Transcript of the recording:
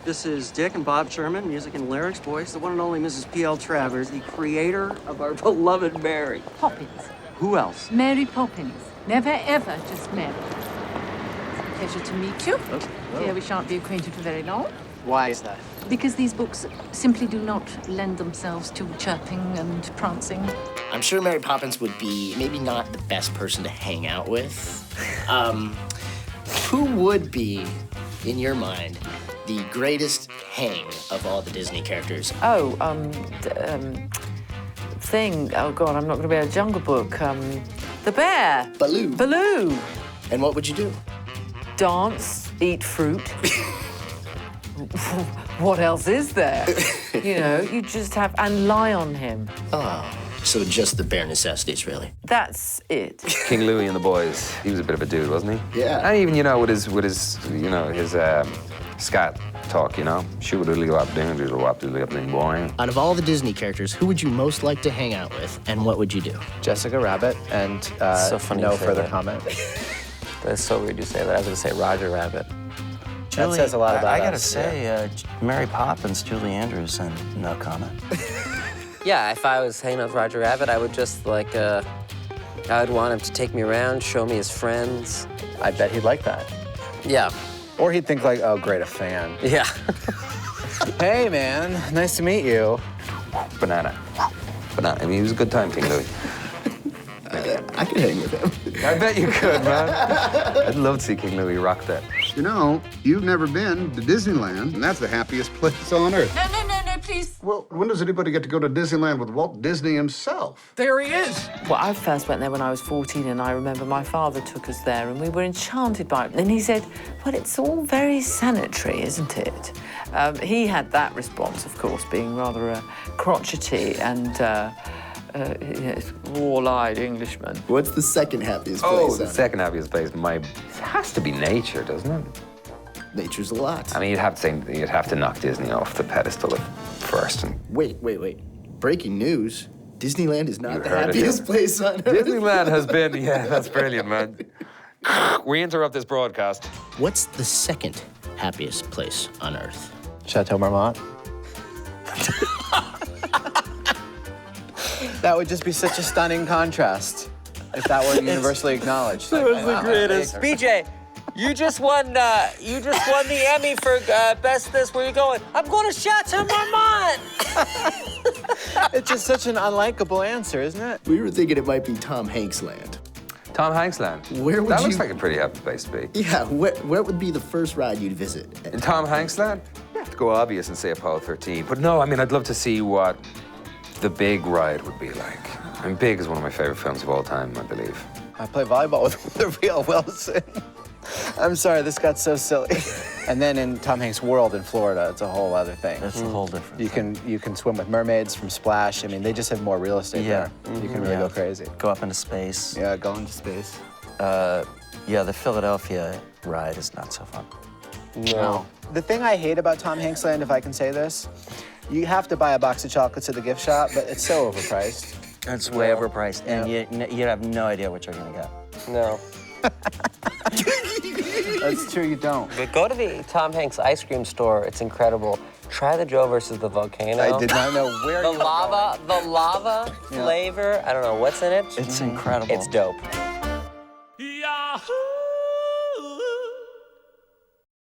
This is Dick and Bob Sherman, music and lyrics voice, the one and only Mrs. P.L. Travers, the creator of our beloved Mary. Poppins. Who else? Mary Poppins. Never, ever just Mary. Pleasure to meet you. Fear we shan't be acquainted for very long. Why is that? Because these books simply do not lend themselves to chirping and prancing. I'm sure Mary Poppins would be maybe not the best person to hang out with. Who would be, in your mind, the greatest hang of all the Disney characters? Oh, thing. Oh, God, I'm not going to be able to Jungle Book. The bear. Baloo. Baloo. And what would you do? Dance, eat fruit. What else is there? You know, you just have, and lie on him. Oh, so just the bare necessities, really. That's it. King Louis and the boys, he was a bit of a dude, wasn't he? Yeah. And even, you know, with his scat talk, you know? Boing. Out of all the Disney characters, who would you most like to hang out with, and what would you do? Jessica Rabbit, and So funny no you say further that. comment. That's so weird you say that. I was gonna say Roger Rabbit. That says a lot about I gotta us, say, Mary Poppins, Julie Andrews, and no comment. Yeah, if I was hanging out with Roger Rabbit, I would just I would want him to take me around, show me his friends. I bet he'd like that. Yeah. Or he'd think like, oh, great, a fan. Yeah. Hey, man, nice to meet you. Banana. I mean, he was a good time, King Louis. I could hang with him. I bet you could, man. I'd love to see King Louis rock that. You know, you've never been to Disneyland, and that's the happiest place on earth. No, please. Well, when does anybody get to go to Disneyland with Walt Disney himself? There he is. Well, I first went there when I was 14, and I remember my father took us there, and we were enchanted by it. And he said, well, it's all very sanitary, isn't it? He had that response, of course, being rather a crotchety and wall-eyed Englishman. What's the second happiest place? Oh, the second happiest place, it has to be nature, doesn't it? Nature's a lot. I mean, you'd have to knock Disney off the pedestal at first. And Wait. Breaking news. Disneyland is You not the heard it, happiest yeah. place on earth. Disneyland has been, yeah, that's brilliant, man. We interrupt this broadcast. What's the second happiest place on earth? Chateau Marmont. That would just be such a stunning contrast if that were universally acknowledged. That was the greatest. BJ, you just won the Emmy for best this. Where you going? I'm going to Chateau Marmont. It's just such an unlikable answer, isn't it? We were thinking it might be Tom Hanks Land. Tom Hanks Land. Where would that you... looks like a pretty happy place to be. Yeah, where would be the first ride you'd visit? In Tom Hanks Land? You have to go obvious and say Apollo 13. But no, I mean, I'd love to see what the big ride would be like. I mean, Big is one of my favorite films of all time, I believe. I play volleyball with the real Wilson. I'm sorry, this got so silly. And then in Tom Hanks' World in Florida, it's a whole other thing. That's a whole different You can swim with mermaids from Splash. I mean, they just have more real estate there. You can really go crazy. Go up into space. Yeah, go into space. Yeah, the Philadelphia ride is not so fun. No. The thing I hate about Tom Hanks Land, if I can say this, you have to buy a box of chocolates at the gift shop, but it's so overpriced. It's way overpriced, and you have no idea what you're gonna get. No. That's true, you don't. But go to the Tom Hanks ice cream store. It's incredible. Try the Joe versus the volcano. I did not know where the you were lava, going. the lava flavor. I don't know what's in it. It's incredible. It's dope. Yahoo!